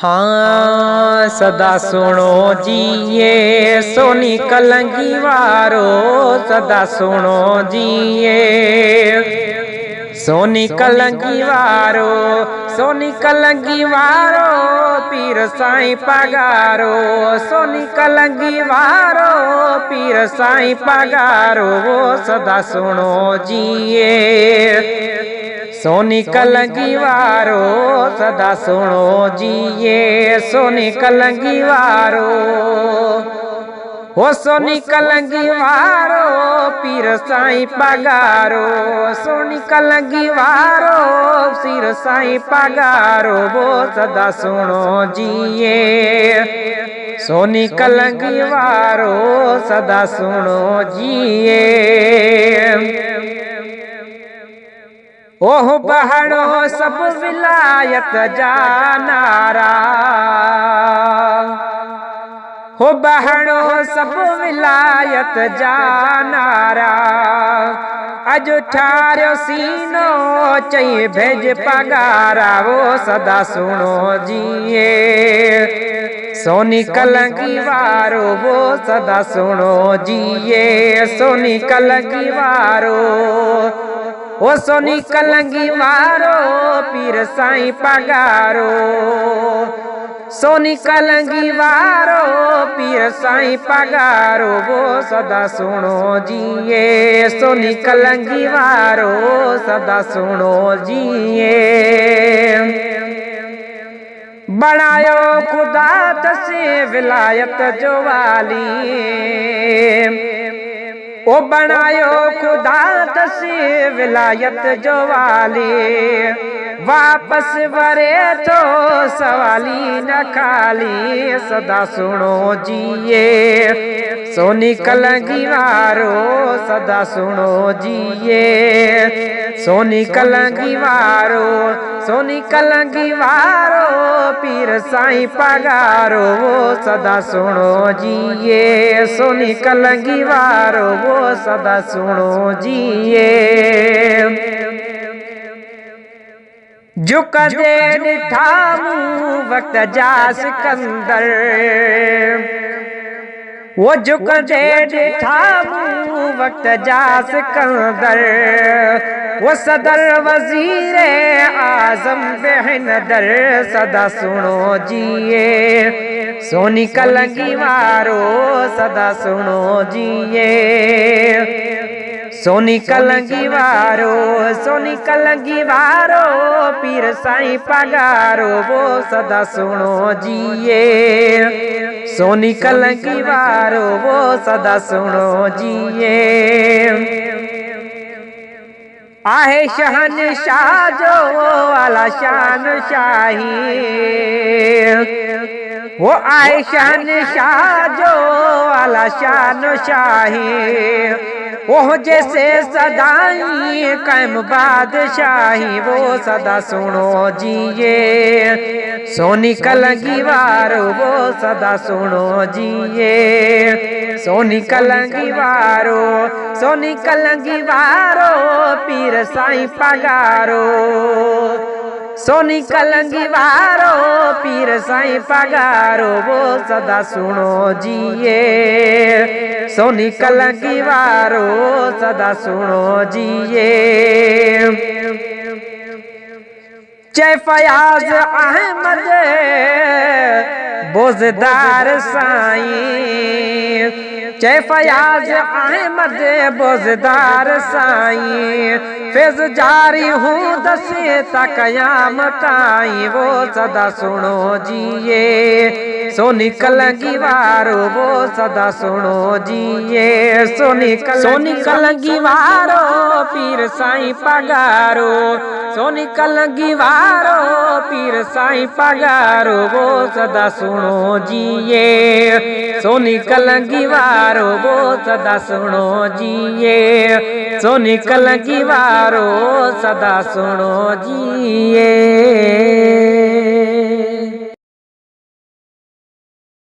हाँ सदा सुनो जी ये सोनी कलंगी वारो, सदा सुनो जी ये सोनी कलंगी वारो, सोनी कलंगी वारो पीर साईं पगारो, सोनी कलंगी वारो पीर साईं पगारो, वो सदा सुनो जी ये सोनी कलंगी वारो, सदा सुनो जी ये सोनी कलंगी वारो। हो सोनी कलंगी वारो पीर साईं पगारो, सोनी कलंगी वारो पीर साईं पगारो, वो सदा सुनो जी ये सोनी कलंगी वारो, सदा सुनो जी ये। ओह बहड़ो सब विलायत जा नारा, हो बहड़ो सब विलायत जा नारा, अज ठारियो सीनो चई भेज पगारा, वो सदा सुनो जी ये सोनी कलंगी वारो, वो सदा सुनो जी ये सोनी कलंगी वारो। ओ सोनी कलंगी वारो पीर साईं पगारो, सोनी कलंगी वारो पीर साईं पगारो, वो सदा सुनो जी ये सोनी कलंगी वारो, सदा सुनो जी ये। बनायो खुदा तसे विलायत जो वाली, ओ बनायो खुदा तसे विलायत जो वाली, वापस वरे तो सवाली न खाली, सदा सुनो जी ये सोनी कलंगी वारो, सदा सुनो जी ये सोनी कलंगी वारो, सोनी कलंगी वारो पीर साईं पगारो, वो सदा सुनो जी ये सोनी कलंगी वारो, वो सदा सुनो जी ये। जो कदे ॾिठा मूं वक्त जा सिकंदर, वो जो कदे ॾिठा मूं वक्त जा सिकंदर, वो सदर वजीर आजम बेहनदर, सदा सुनो जी ये सोनी कलंगी वारो, सदा सुनो जी ये सोनी कलंगी वारो, सोनी कलंगी वारो पीर साईं पगारो, वो सदा सुनो जी ये सोनी कलंगी वारो, वो सदा सुनो जी ये। आहे शहनशाह जो आला शान शाही, वो आए शहनशाह जो आला शान शाही, वो जैसे सदाई कायम बादशाही, वो सदा सुनो जी ये सोनी कलंगी वारो, वो सदा सुनो जी ये सोनी कलंगी वारो, सोनी कलंगी वारो पीर साईं पगारो, सोनी कलंगी वारो पीर साईं पगारो, वो सदा सुनो जी ये सोनी कलंगी वारो, सदा सुनो जी ये। जय फयाज अहमद बोजदार साईं, जय फयाज अहमद बोजदार साईं, फैज जारी हूँ दसे ता कयामत आई, वो सदा सुनो जी ये सोनी कलंगी वारो, वो सदा सुनो जी ये सोनी कलंगी वारो पीर साईं पगारो, सोनी कलंगी वारो पीर साईं पगारो, वो सदा सुनो जी ये सोनी कलंगी वारो, वो सदा सुनो जी ये सोनी कलंगी वारो, सदा सुनो जी ये।